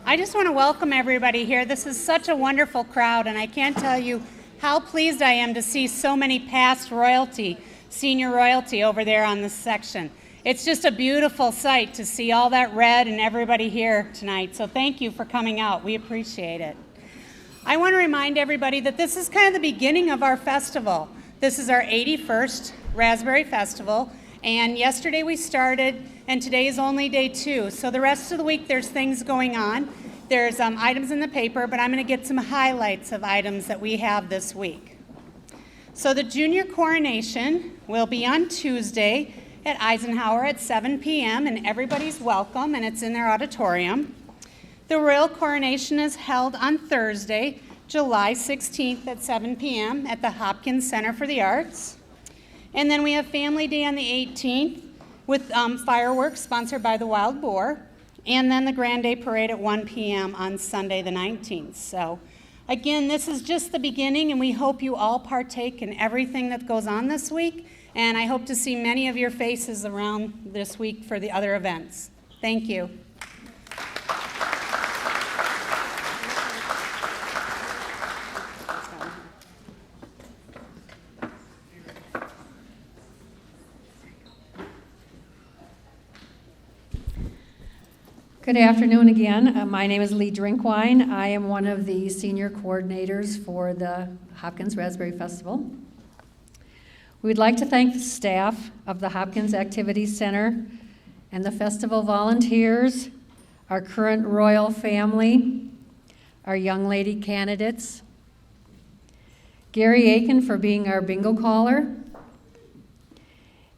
I just want to welcome everybody here. This is such a wonderful crowd, and I can't tell you how pleased I am to see so many past royalty, senior royalty over there on this section. It's just a beautiful sight to see all that red and everybody here tonight, so thank you for coming out. We appreciate it. I want to remind everybody that this is kind of the beginning of our festival. This is our 81st Raspberry Festival, and yesterday we started, and today is only day 2. So the rest of the week there's things going on. There's items in the paper, but I'm going to get some highlights of items that we have this week. So the Junior Coronation will be on Tuesday at Eisenhower at 7 p.m., and everybody's welcome, and it's in their auditorium. The Royal Coronation is held on Thursday, July 16th at 7 p.m. at the Hopkins Center for the Arts. And then we have Family Day on the 18th with fireworks sponsored by the Wild Boar, and then the Grand Day Parade at 1 p.m. on Sunday the 19th. So again, this is just the beginning, and we hope you all partake in everything that goes on this week, and I hope to see many of your faces around this week for the other events. Thank you. Good afternoon again. My name is Lee Drinkwine. I am one of the senior coordinators for the Hopkins Raspberry Festival. We'd like to thank the staff of the Hopkins Activities Center and the festival volunteers, our current royal family, our young lady candidates, Gary Aiken for being our bingo caller,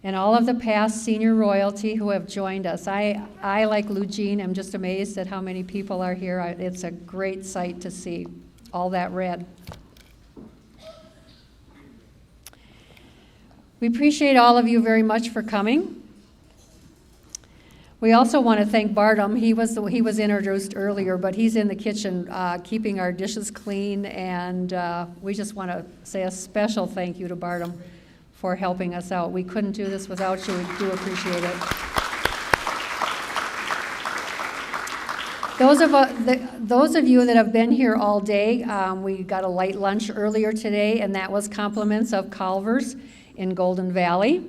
and all of the past senior royalty who have joined us. I like Lou Jean, am just amazed at how many people are here. It's a great sight to see all that red. We appreciate all of you very much for coming. We also want to thank Bartum. He was introduced earlier, but he's in the kitchen keeping our dishes clean, and we just want to say a special thank you to Bartum for helping us out. We couldn't do this without you. We do appreciate it. Those of you that have been here all day, we got a light lunch earlier today, and that was compliments of Culver's in Golden Valley.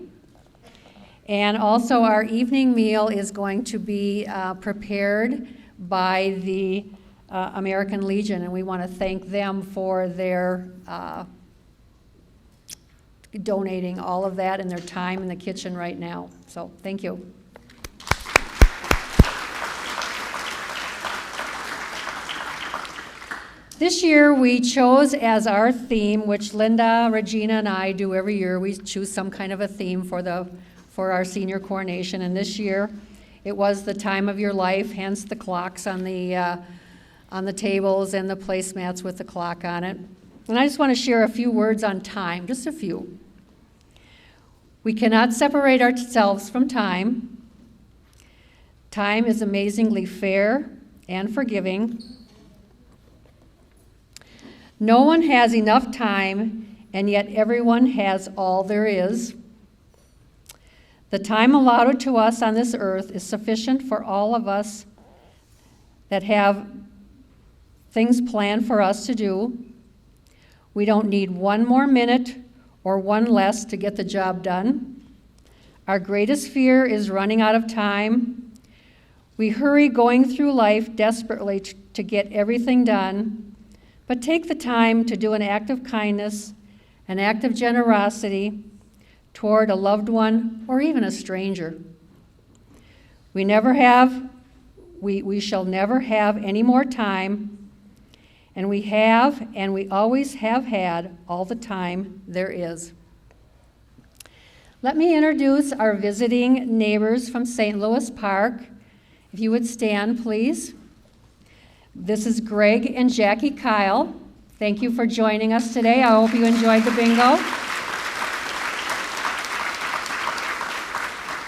And also our evening meal is going to be prepared by the American Legion, and we want to thank them for their donating all of that and their time in the kitchen right now. So thank you. This year we chose as our theme, which Linda, Regina, and I do every year, we choose some kind of a theme for our senior coronation, and this year it was the time of your life, hence the clocks on the tables and the placemats with the clock on it. And I just want to share a few words on time, just a few. We cannot separate ourselves from time. Time is amazingly fair and forgiving. No one has enough time, and yet everyone has all there is. The time allotted to us on this earth is sufficient for all of us that have things planned for us to do. We don't need one more minute or one less to get the job done. Our greatest fear is running out of time. We hurry going through life desperately to get everything done, but take the time to do an act of kindness, an act of generosity toward a loved one or even a stranger. We shall never have any more time, and we have, and we always have had, all the time there is. Let me introduce our visiting neighbors from St. Louis Park. If you would stand, please. This is Greg and Jackie Kyle. Thank you for joining us today. I hope you enjoyed the bingo.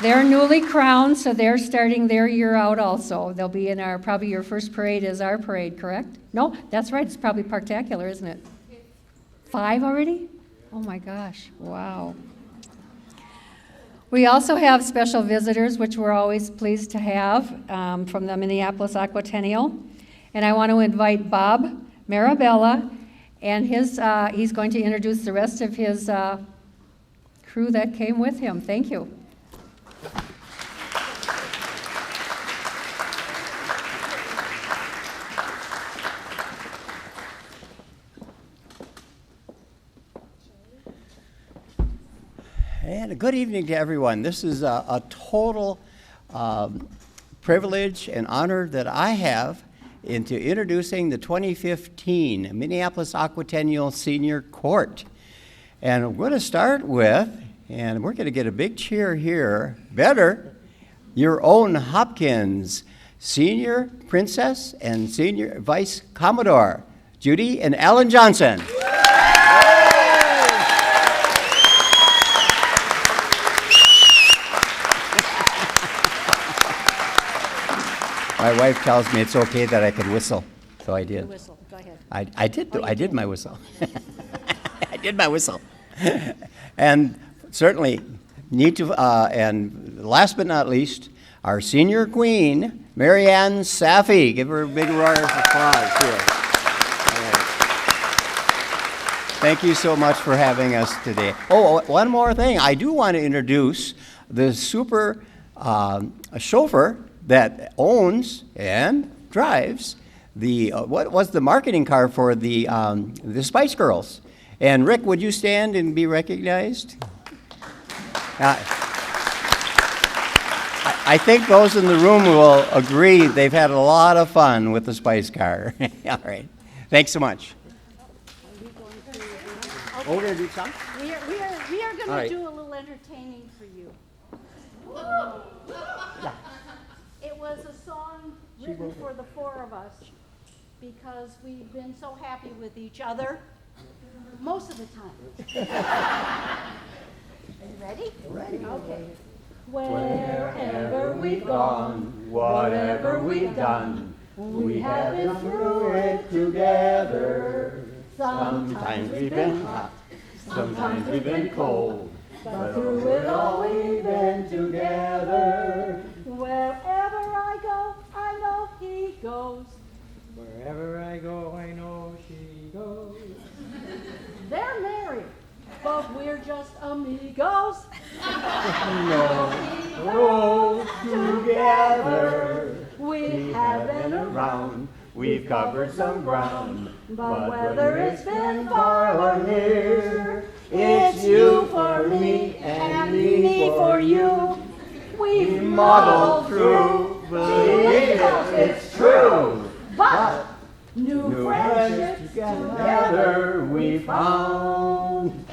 They're newly crowned, so they're starting their year out also. They'll be in probably your first parade is our parade, correct? No, that's right, it's probably Parktacular, isn't it? 5 already? Oh my gosh, wow. We also have special visitors, which we're always pleased to have from the Minneapolis Aquatennial. And I want to invite Bob Marabella, and he's going to introduce the rest of his crew that came with him. Thank you. And a good evening to everyone. This is a total privilege and honor that I have into introducing the 2015 Minneapolis Aquatennial Senior Court. And I'm going to start with, and we're going to get a big cheer here, better, your own Hopkins, Senior Princess and Senior Vice Commodore, Judy and Alan Johnson. My wife tells me it's okay that I can whistle, so I did. Whistle. Go ahead. I did my whistle. I did my whistle. And certainly need to, and last but not least, our senior queen, Marianne Safi. Give her a big round of applause here. All right. Thank you so much for having us today. Oh, one more thing. I do want to introduce the super chauffeur that owns and drives the what was the marketing car for the Spice Girls. And Rick, would you stand and be recognized? I think those in the room will agree they've had a lot of fun with the Spice car. All right. Thanks so much. Oh, we're going to do some? We are going right. to do a little entertaining for you. Yeah. It was a song written for the four of us because we've been so happy with each other most of the time. Are you ready? Ready. Okay. Wherever we've gone, whatever we've done, we have been through it together. Sometimes we've been hot, sometimes we've been cold, but through it all we've been together. Wherever I go, I know he goes. Wherever I go, I know she goes. They're married, but we're just amigos. No, together We have been around, we've covered some ground, but whether it's been far or near, it's you for me and me for you. We've Muddled through, believe it, it's true. But new New friendships friendships together. together we found.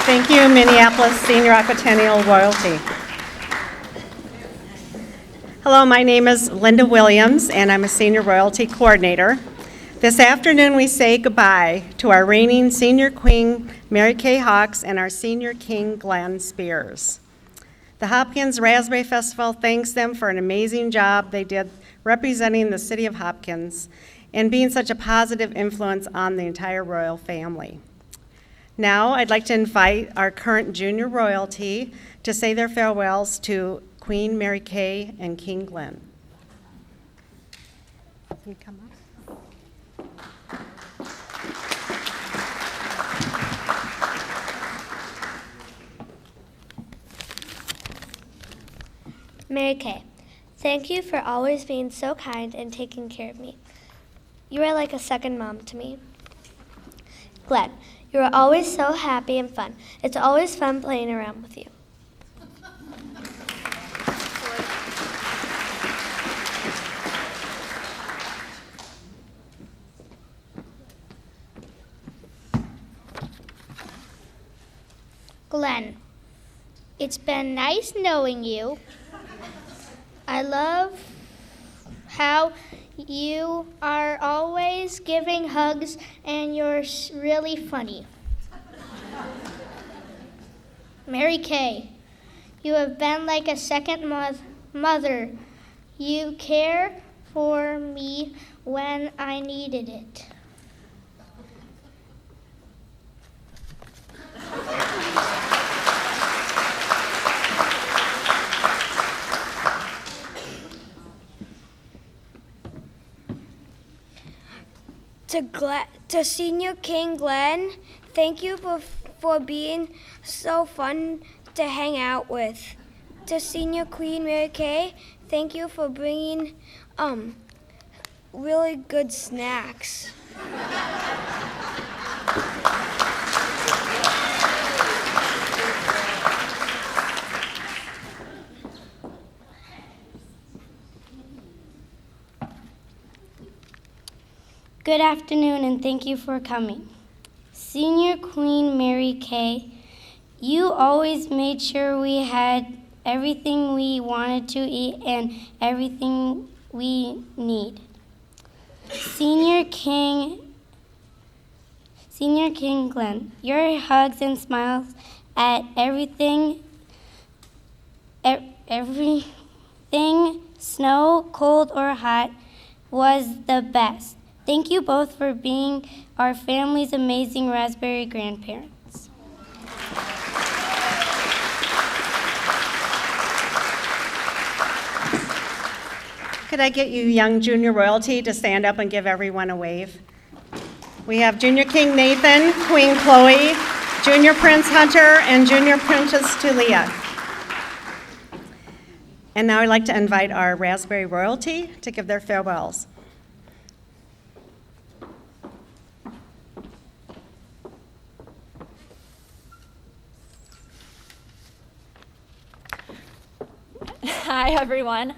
Thank you, Minneapolis Senior Aquatennial Royalty. Hello, my name is Linda Williams, and I'm a Senior Royalty Coordinator. This afternoon, we say goodbye to our reigning Senior Queen, Mary Kay Hawks, and our Senior King, Glenn Spears. The Hopkins Raspberry Festival thanks them for an amazing job they did representing the city of Hopkins and being such a positive influence on the entire royal family. Now, I'd like to invite our current junior royalty to say their farewells to Queen Mary Kay and King Glenn. Can you come up? Mary Kay, thank you for always being so kind and taking care of me. You are like a second mom to me. Glenn, you are always so happy and fun. It's always fun playing around with you. Glenn, it's been nice knowing you. I love how you are always giving hugs and you're really funny. Mary Kay, you have been like a second mother. You care for me when I needed it. to Senior King Glenn. Thank you for being so fun to hang out with. To Senior Queen Mary Kay, thank you for bringing really good snacks. Good afternoon, and thank you for coming. Senior Queen Mary Kay, you always made sure we had everything we wanted to eat and everything we need. Senior King Glenn, your hugs and smiles at everything, snow, cold or hot, was the best. Thank you both for being our family's amazing raspberry grandparents. Could I get you young junior royalty to stand up and give everyone a wave? We have Junior King Nathan, Queen Chloe, Junior Prince Hunter, and Junior Princess Tulia. And now I'd like to invite our raspberry royalty to give their farewells. Hi, everyone.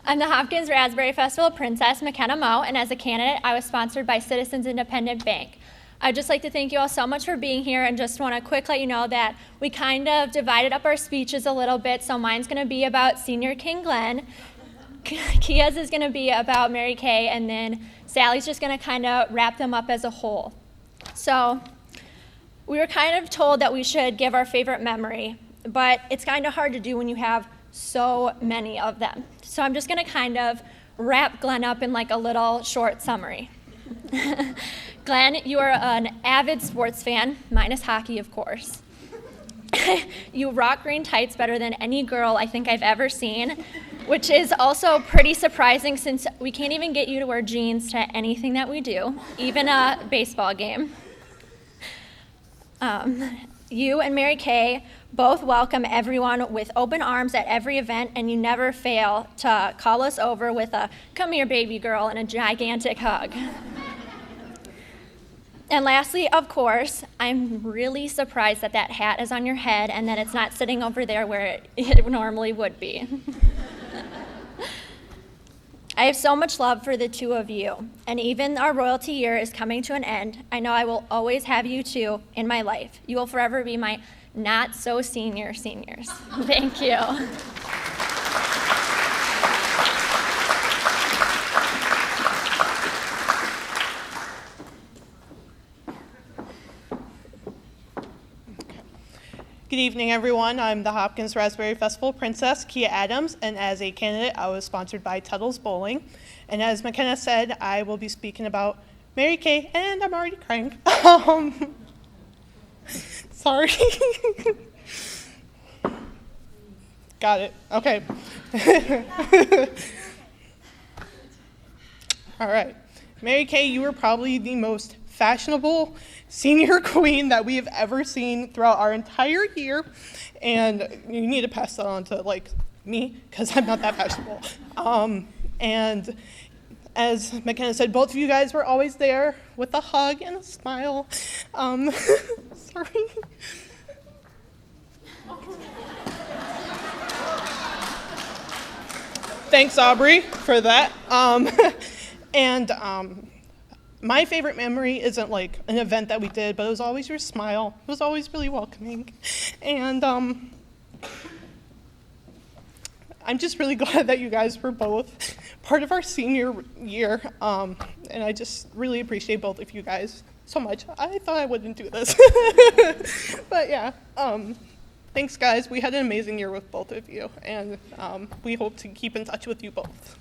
I'm the Hopkins Raspberry Festival Princess, McKenna Moe, and as a candidate, I was sponsored by Citizens Independent Bank. I'd just like to thank you all so much for being here and just want to quick let you know that we kind of divided up our speeches a little bit, so mine's going to be about Senior King Glenn, Kia's is going to be about Mary Kay, and then Sally's just going to kind of wrap them up as a whole. So we were kind of told that we should give our favorite memory, but it's kind of hard to do when you have so many of them. So I'm just going to kind of wrap Glenn up in like a little short summary. Glenn, you are an avid sports fan, minus hockey, of course. You rock green tights better than any girl I think I've ever seen, which is also pretty surprising since we can't even get you to wear jeans to anything that we do, even a baseball game. You and Mary Kay both welcome everyone with open arms at every event, and you never fail to call us over with a "come here, baby girl," and a gigantic hug. And lastly, of course, I'm really surprised that that hat is on your head and that it's not sitting over there where it normally would be. I have so much love for the two of you, and even our royalty year is coming to an end. I know I will always have you two in my life. You will forever be my not so senior seniors. Thank you. Good evening, everyone. I'm the Hopkins Raspberry Festival Princess, Kia Adams, and as a candidate, I was sponsored by Tuttle's Bowling. And as McKenna said, I will be speaking about Mary Kay, and I'm already crying. Sorry. Got it. Okay. All right. Mary Kay, you were probably the most fashionable senior queen that we have ever seen throughout our entire year, and you need to pass that on to like me because I'm not that fashionable. And as McKenna said, both of you guys were always there with a hug and a smile. Sorry. Thanks, Aubrey, for that. My favorite memory isn't like an event that we did, but it was always your smile. It was always really welcoming. And I'm just really glad that you guys were both part of our senior year. And I just really appreciate both of you guys so much. I thought I wouldn't do this. But yeah, thanks guys. We had an amazing year with both of you. And we hope to keep in touch with you both.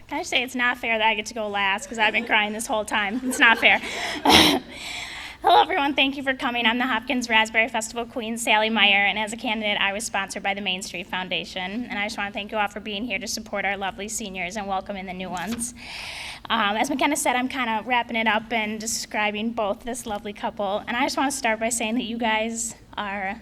Can I just say it's not fair that I get to go last because I've been crying this whole time. It's not fair. Hello, everyone. and thank you for coming. I'm the Hopkins Raspberry Festival Queen, Sally Meyer, and as a candidate, I was sponsored by the Main Street Foundation. And I just want to thank you all for being here to support our lovely seniors and welcome in the new ones. As McKenna said, I'm kind of wrapping it up and describing both this lovely couple. And I just want to start by saying that you guys are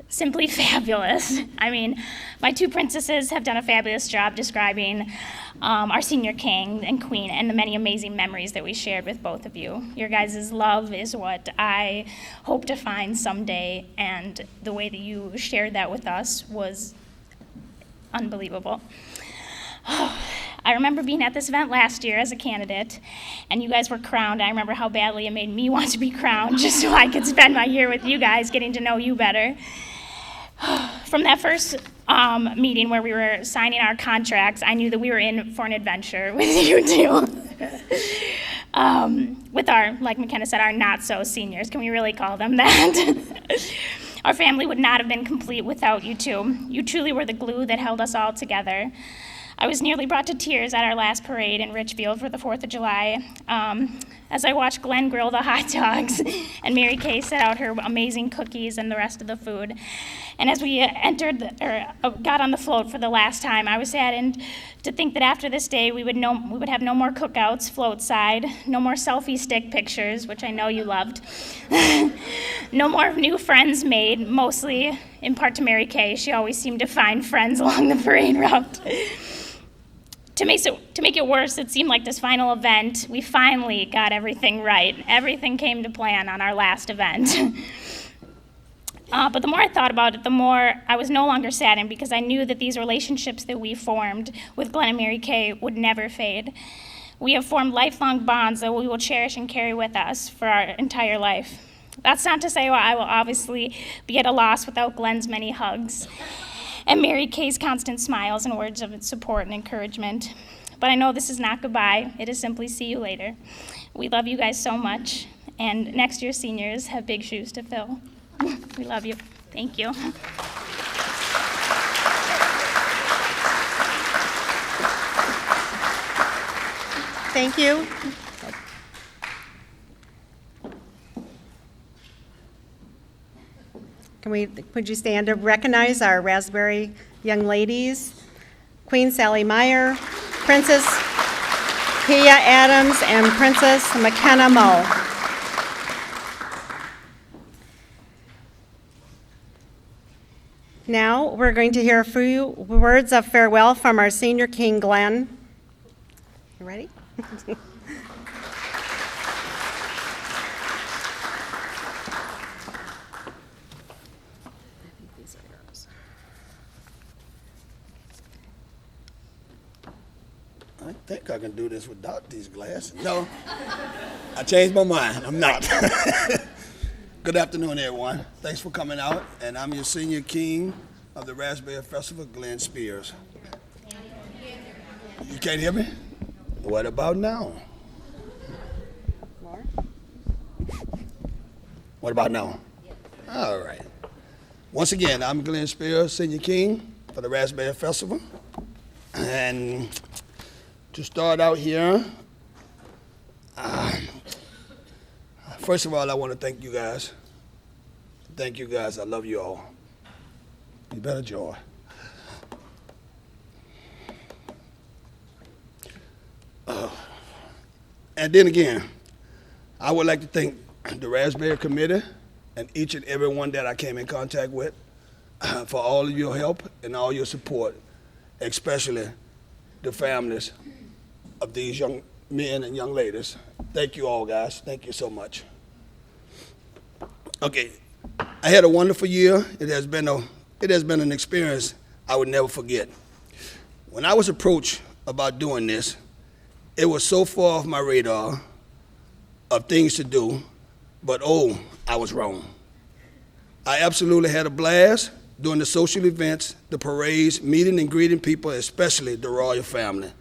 simply fabulous. I mean, my two princesses have done a fabulous job describing our senior king and queen and the many amazing memories that we shared with both of you. Your guys' love is what I hope to find someday, and the way that you shared that with us was unbelievable. I remember being at this event last year as a candidate, and you guys were crowned. I remember how badly it made me want to be crowned just so I could spend my year with you guys, getting to know you better. From that first meeting where we were signing our contracts, I knew that we were in for an adventure with you two. With our, like McKenna said, our not-so-seniors. Can we really call them that? Our family would not have been complete without you two. You truly were the glue that held us all together. I was nearly brought to tears at our last parade in Richfield for the 4th of July as I watched Glenn grill the hot dogs and Mary Kay set out her amazing cookies and the rest of the food. And as we got on the float for the last time, I was saddened to think that after this day we would have no more cookouts, float side, no more selfie stick pictures, which I know you loved, no more new friends made, mostly in part to Mary Kay. She always seemed to find friends along the parade route. To make it worse, it seemed like this final event, we finally got everything right. Everything came to plan on our last event. But the more I thought about it, the more I was no longer saddened, because I knew that these relationships that we formed with Glenn and Mary Kay would never fade. We have formed lifelong bonds that we will cherish and carry with us for our entire life. That's not to say I will obviously be at a loss without Glenn's many hugs and Mary Kay's constant smiles and words of support and encouragement. But I know this is not goodbye. It is simply see you later. We love you guys so much, and next year's seniors have big shoes to fill. We love you. Thank you. Thank you. Would you stand to recognize our Raspberry young ladies? Queen Sally Meyer, Princess Pia Adams, and Princess McKenna Moe. Now we're going to hear a few words of farewell from our senior king, Glenn. You ready? I think I can do this without these glasses. No, I changed my mind. I'm not. Good afternoon, everyone. Thanks for coming out. And I'm your senior king of the Raspberry Festival, Glenn Spears. You can't hear me? What about now? What about now? All right. Once again, I'm Glenn Spears, senior king for the Raspberry Festival. And to start out here, first of all, I want to thank you guys. Thank you guys. I love you all. You better joy. And then again, I would like to thank the Raspberry Committee and each and every one that I came in contact with for all of your help and all your support, especially the families of these young men and young ladies. Thank you all, guys. Thank you so much. Okay, I had a wonderful year. It has been an experience I would never forget. When I was approached about doing this, it was so far off my radar of things to do, but oh, I was wrong. I absolutely had a blast doing the social events, the parades, meeting and greeting people, especially the royal family.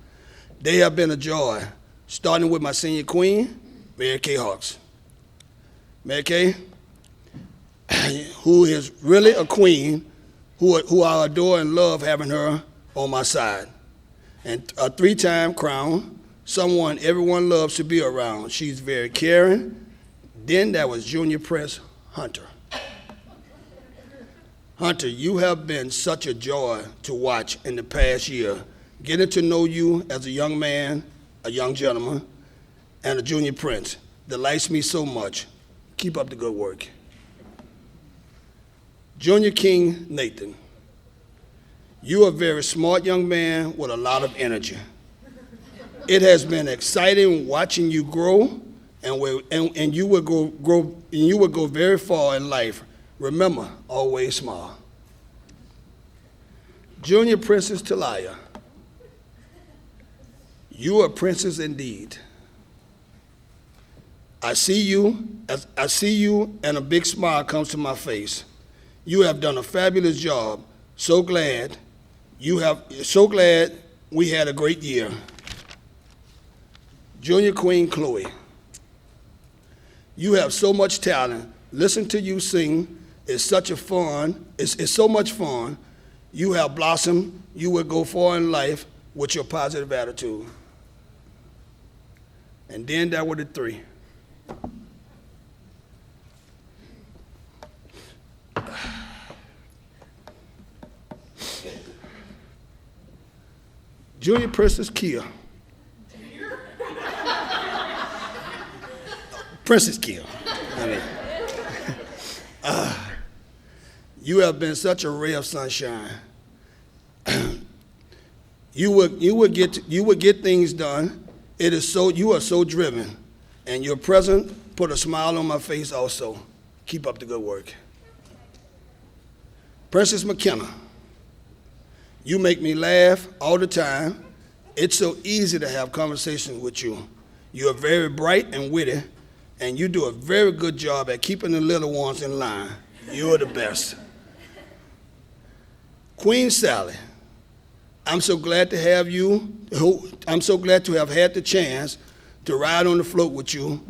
They have been a joy, starting with my senior queen, Mary Kay Hawks. Mary Kay, who is really a queen, who I adore and love having her on my side. And a 3-time crown, someone everyone loves to be around. She's very caring, Then there was Junior Prince Hunter. Hunter, you have been such a joy to watch in the past year, getting to know you as a young man, a young gentleman, and a junior prince. Delights me so much. Keep up the good work. Junior King Nathan, you are a very smart young man with a lot of energy. It has been exciting watching you grow, and you will go very far in life. Remember, always smile. Junior Princess Talia, you are a princess indeed. I see you, and a big smile comes to my face. You have done a fabulous job. So glad we had a great year. Junior Queen Chloe, you have so much talent. Listen to you sing. It's so much fun. You have blossomed. You will go far in life with your positive attitude. And then there were the three. Junior Princess Kia. Princess Kia. You have been such a ray of sunshine. You would get things done. You are so driven, and your presence put a smile on my face also. Keep up the good work. Princess McKenna, you make me laugh all the time. It's so easy to have conversations with you. You are very bright and witty, and you do a very good job at keeping the little ones in line. You are the best. Queen Sally, I'm so glad to have you. I'm so glad to have had the chance to ride on the float with you,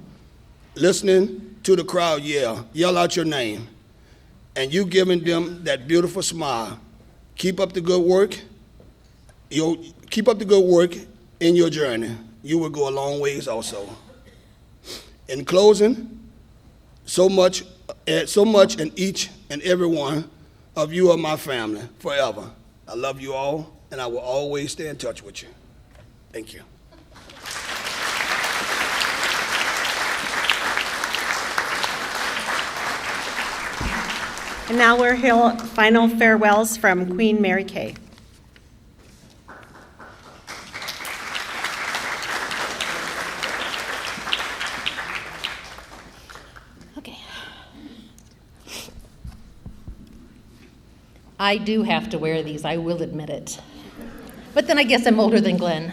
listening to the crowd yell out your name, and you giving them that beautiful smile. Keep up the good work. Keep up the good work in your journey. You will go a long ways also. In closing, so much in each and every one of you are my family forever. I love you all, and I will always stay in touch with you. Thank you. And now we'll hear final farewells from Queen Mary Kay. Okay. I do have to wear these, I will admit it. But then I guess I'm older than Glenn.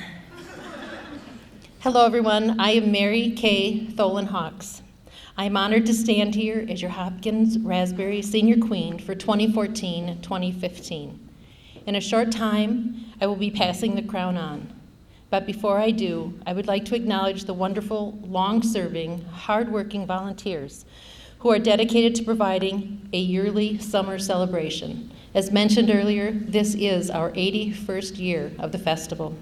Hello, everyone. I am Mary Kay Tholen Hawks. I am honored to stand here as your Hopkins Raspberry Senior Queen for 2014-2015. In a short time, I will be passing the crown on. But before I do, I would like to acknowledge the wonderful, long-serving, hard-working volunteers who are dedicated to providing a yearly summer celebration. As mentioned earlier, this is our 81st year of the festival.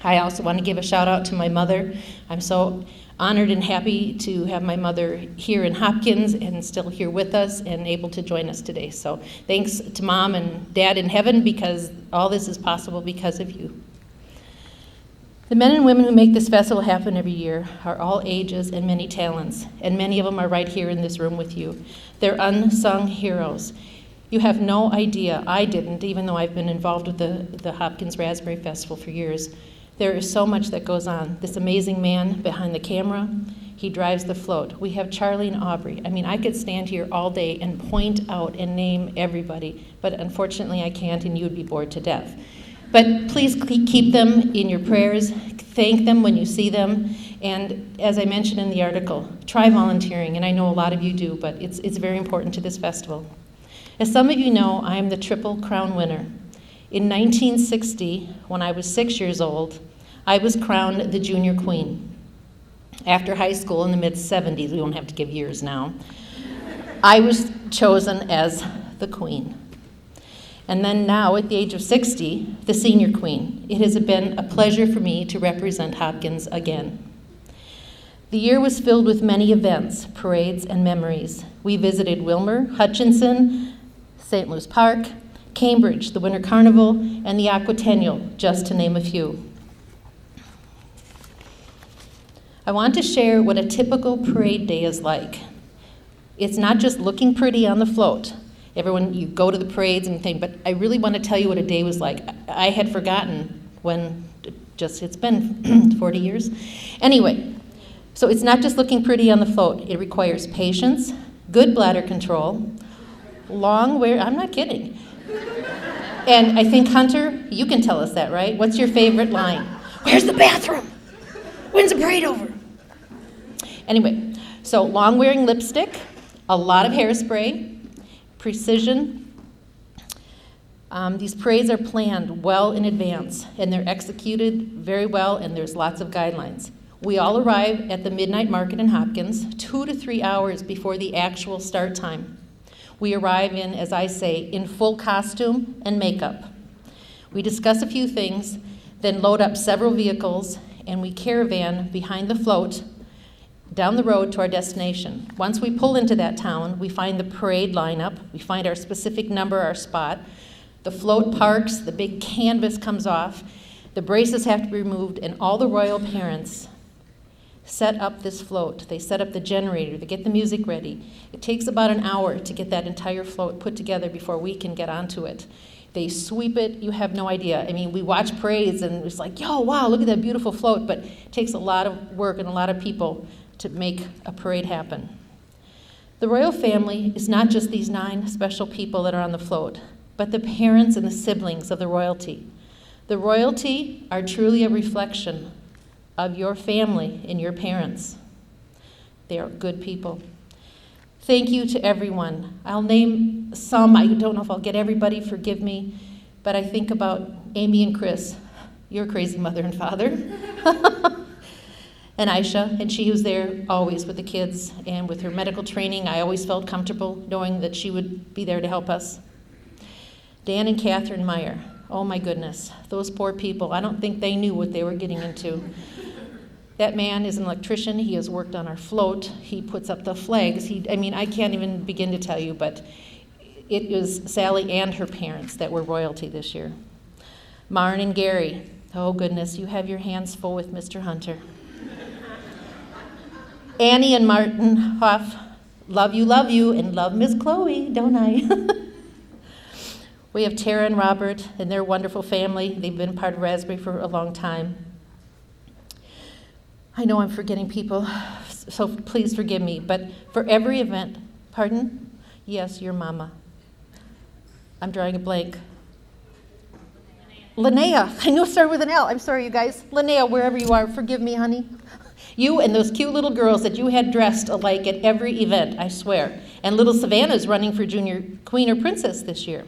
I also want to give a shout out to my mother. I'm so honored and happy to have my mother here in Hopkins and still here with us and able to join us today. So thanks to Mom and Dad in heaven, because all this is possible because of you. The men and women who make this festival happen every year are all ages and many talents, and many of them are right here in this room with you. They're unsung heroes. You have no idea, I didn't, even though I've been involved with the Hopkins Raspberry Festival for years. There is so much that goes on. This amazing man behind the camera, he drives the float. We have Charlie and Aubrey. I mean, I could stand here all day and point out and name everybody, but unfortunately I can't, and you would be bored to death. But please keep them in your prayers. Thank them when you see them. And as I mentioned in the article, try volunteering, and I know a lot of you do, but it's very important to this festival. As some of you know, I am the Triple Crown winner. In 1960, when I was 6 years old, I was crowned the Junior Queen. After high school in the mid-70s, we don't have to give years now, I was chosen as the Queen. And then now, at the age of 60, the Senior Queen. It has been a pleasure for me to represent Hopkins again. The year was filled with many events, parades, and memories. We visited Wilmer, Hutchinson, St. Louis Park, Cambridge, the Winter Carnival, and the Aquatennial, just to name a few. I want to share what a typical parade day is like. It's not just looking pretty on the float. Everyone, you go to the parades and think, but I really want to tell you what a day was like. I had forgotten when, it's been 40 years. Anyway, so it's not just looking pretty on the float. It requires patience, good bladder control, I'm not kidding. And I think, Hunter, you can tell us that, right? What's your favorite line? Where's the bathroom? When's the parade over? Anyway, so long-wearing lipstick, a lot of hairspray, precision. These parades are planned well in advance, and they're executed very well, and there's lots of guidelines. We all arrive at the midnight market in Hopkins 2 to 3 hours before the actual start time. We arrive in, as I say, in full costume and makeup. We discuss a few things, then load up several vehicles, and we caravan behind the float down the road to our destination. Once we pull into that town, we find the parade lineup, we find our specific number, our spot. The float parks, the big canvas comes off, the braces have to be removed, and all the royal parents set up this float. They set up the generator, they get the music ready. It takes about an hour to get that entire float put together before we can get onto it. They sweep it, you have no idea. I mean, we watch parades and it's like, yo, wow, look at that beautiful float, but it takes a lot of work and a lot of people to make a parade happen. The royal family is not just these 9 special people that are on the float, but the parents and the siblings of the royalty. The royalty are truly a reflection of your family and your parents. They are good people. Thank you to everyone. I'll name some. I don't know if I'll get everybody, forgive me, but I think about Amy and Chris, your crazy mother and father, and Aisha, and she was there always with the kids, and with her medical training, I always felt comfortable knowing that she would be there to help us. Dan and Catherine Meyer, oh my goodness, those poor people, I don't think they knew what they were getting into. That man is an electrician. He has worked on our float. He puts up the flags. I can't even begin to tell you, but it was Sally and her parents that were royalty this year. Maren and Gary, oh goodness, you have your hands full with Mr. Hunter. Annie and Martin Hoff, love you, and love Miss Chloe, don't I? We have Tara and Robert and their wonderful family. They've been part of Raspberry for a long time. I know I'm forgetting people, so please forgive me, but for every event, pardon? Yes, your mama. I'm drawing a blank. Linnea, I knew it started with an L. I'm sorry, you guys. Linnea, wherever you are, forgive me, honey. You and those cute little girls that you had dressed alike at every event, I swear. And little Savannah's running for junior queen or princess this year.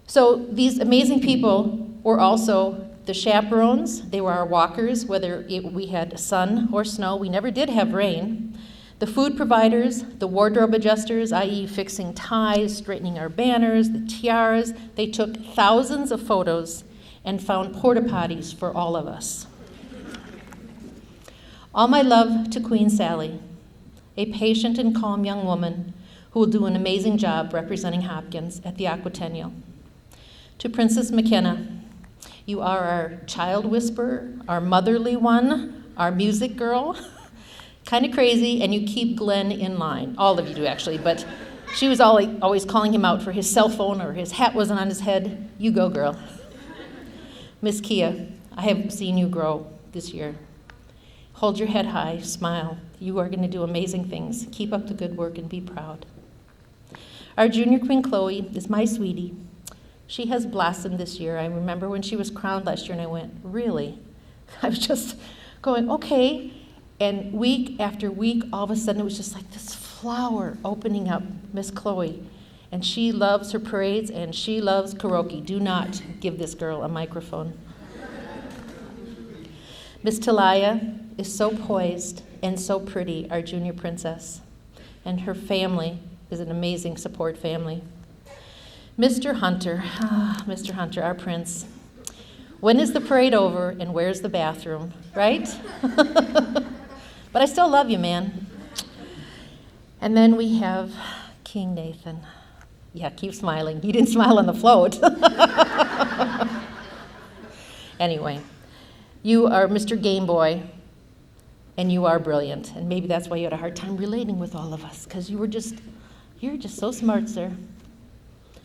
So these amazing people were also the chaperones. They were our walkers, whether we had sun or snow. We never did have rain. The food providers, the wardrobe adjusters, i.e. fixing ties, straightening our banners, the tiaras. They took thousands of photos and found porta potties for all of us. All my love to Queen Sally, a patient and calm young woman who will do an amazing job representing Hopkins at the Aquatennial. To Princess McKenna, you are our child whisperer, our motherly one, our music girl, kind of crazy, and you keep Glenn in line. All of you do, actually, but she was always calling him out for his cell phone or his hat wasn't on his head. You go, girl. Miss Kia, I have seen you grow this year. Hold your head high, smile. You are going to do amazing things. Keep up the good work and be proud. Our junior queen, Chloe, is my sweetie. She has blossomed this year. I remember when she was crowned last year, and I went, really? I was just going, okay. And week after week, all of a sudden, it was just like this flower opening up, Miss Chloe. And she loves her parades, and she loves karaoke. Do not give this girl a microphone. Miss Talaya is so poised and so pretty, our junior princess. And her family is an amazing support family. Mr. Hunter, our prince. When is the parade over and where's the bathroom, right? But I still love you, man. And then we have King Nathan. Yeah, keep smiling. You didn't smile on the float. Anyway, you are Mr. Game Boy, and you are brilliant. And maybe that's why you had a hard time relating with all of us, because you're just so smart, sir.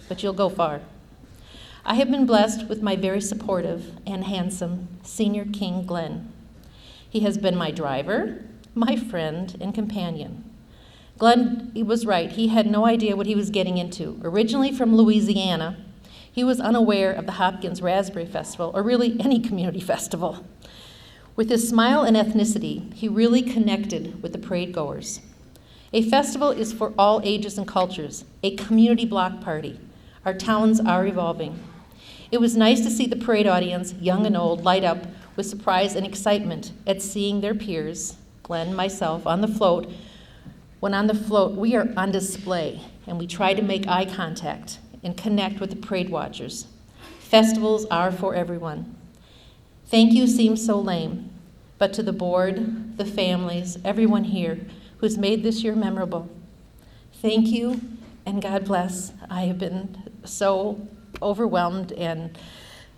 But you'll go far. I have been blessed with my very supportive and handsome senior king, Glenn. He has been my driver, my friend, and companion. Glenn, he was right. He had no idea what he was getting into. Originally from Louisiana, he was unaware of the Hopkins Raspberry Festival, or really any community festival. With his smile and ethnicity, he really connected with the parade goers. A festival is for all ages and cultures, a community block party. Our towns are evolving. It was nice to see the parade audience, young and old, light up with surprise and excitement at seeing their peers, Glenn, myself, on the float. When on the float, we are on display, and we try to make eye contact and connect with the parade watchers. Festivals are for everyone. Thank you seems so lame, but to the board, the families, everyone here who's made this year memorable, thank you, and God bless. I have been so overwhelmed, and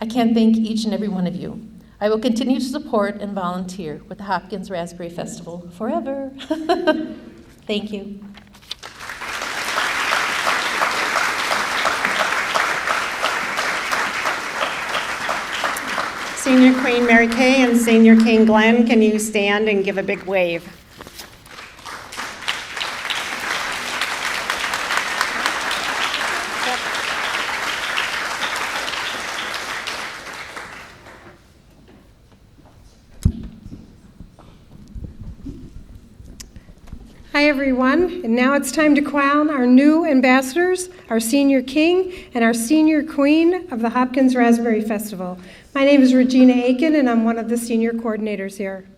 I can't thank each and every one of you. I will continue to support and volunteer with the Hopkins Raspberry Festival forever. Thank you. Senior Queen Mary Kay and Senior King Glenn, can you stand and give a big wave? Hi, everyone, and now it's time to crown our new ambassadors, our Senior King and our Senior Queen of the Hopkins Raspberry Festival. My name is Regina Aiken, and I'm one of the senior coordinators here.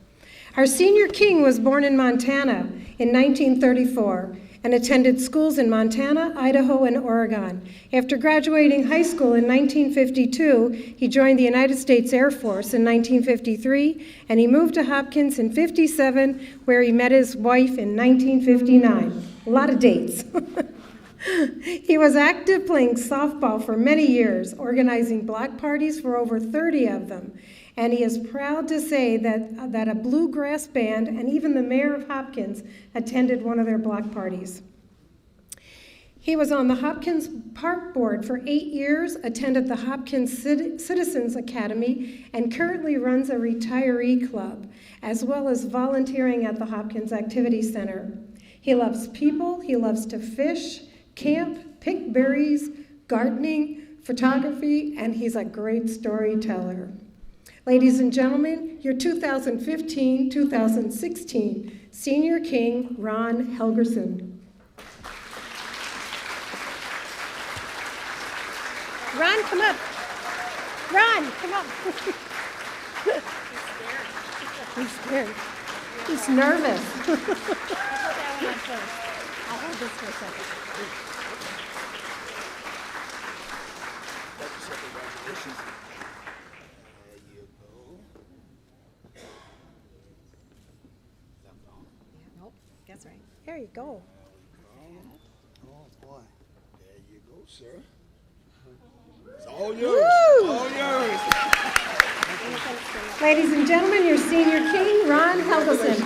Our Senior King was born in Montana in 1934 and attended schools in Montana, Idaho, and Oregon. After graduating high school in 1952, he joined the United States Air Force in 1953, and he moved to Hopkins in 57, where he met his wife in 1959. A lot of dates. He was active playing softball for many years, organizing block parties for over 30 of them. And he is proud to say that a bluegrass band and even the mayor of Hopkins attended one of their block parties. He was on the Hopkins Park Board for 8 years, attended the Hopkins Citizens Academy, and currently runs a retiree club, as well as volunteering at the Hopkins Activity Center. He loves people, he loves to fish, camp, pick berries, gardening, photography, and he's a great storyteller. Ladies and gentlemen, your 2015-2016 Senior King, Ron Helgerson. Ron, come up. Ron, come up. He's scared. He's nervous. I'll hold this for a second. Nope, that's right. There you go. Oh, boy. There you go, sir. It's all yours. All yours. Ladies and gentlemen, your Senior King, Ron Helgeson.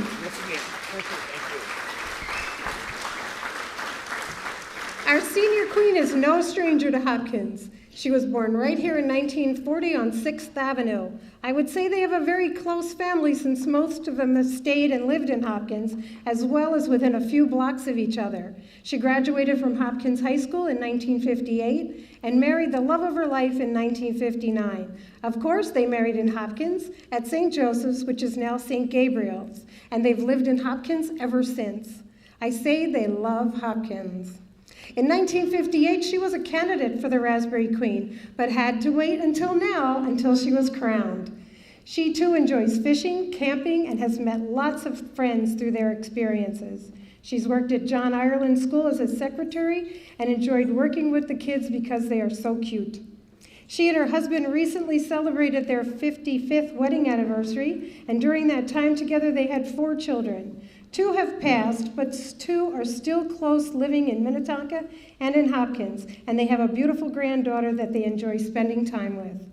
Our Senior Queen is no stranger to Hopkins. She was born right here in 1940 on 6th Avenue. I would say they have a very close family since most of them have stayed and lived in Hopkins, as well as within a few blocks of each other. She graduated from Hopkins High School in 1958 and married the love of her life in 1959. Of course, they married in Hopkins at St. Joseph's, which is now St. Gabriel's, and they've lived in Hopkins ever since. I say they love Hopkins. In 1958, she was a candidate for the Raspberry Queen, but had to wait until now, until she was crowned. She too enjoys fishing, camping, and has met lots of friends through their experiences. She's worked at John Ireland School as a secretary and enjoyed working with the kids because they are so cute. She and her husband recently celebrated their 55th wedding anniversary, and during that time together they had 4 children. 2 have passed, but 2 are still close, living in Minnetonka and in Hopkins, and they have a beautiful granddaughter that they enjoy spending time with.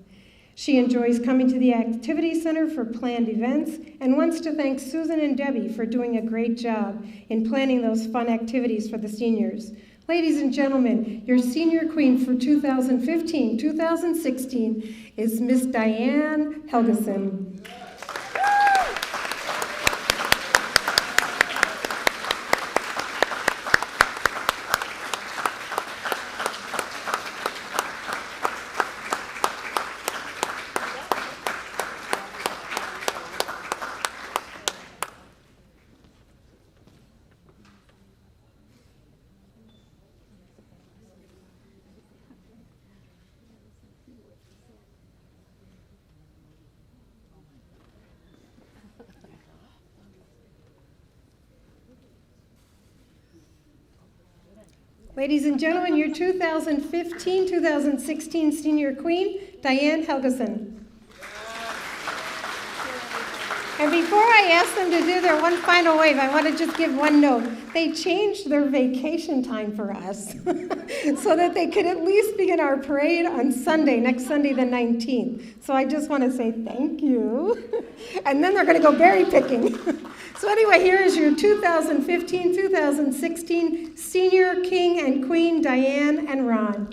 She enjoys coming to the Activity Center for planned events and wants to thank Susan and Debbie for doing a great job in planning those fun activities for the seniors. Ladies and gentlemen, your senior queen for 2015-2016 is Miss Diane Helgeson. Ladies and gentlemen, your 2015-2016 senior queen, Diane Helgeson. And before I ask them to do their one final wave, I want to just give one note. They changed their vacation time for us so that they could at least begin our parade on Sunday, next Sunday the 19th. So I just want to say thank you. And then they're going to go berry picking. So anyway, here is your 2015-2016 Senior King and Queen, Diane and Ron.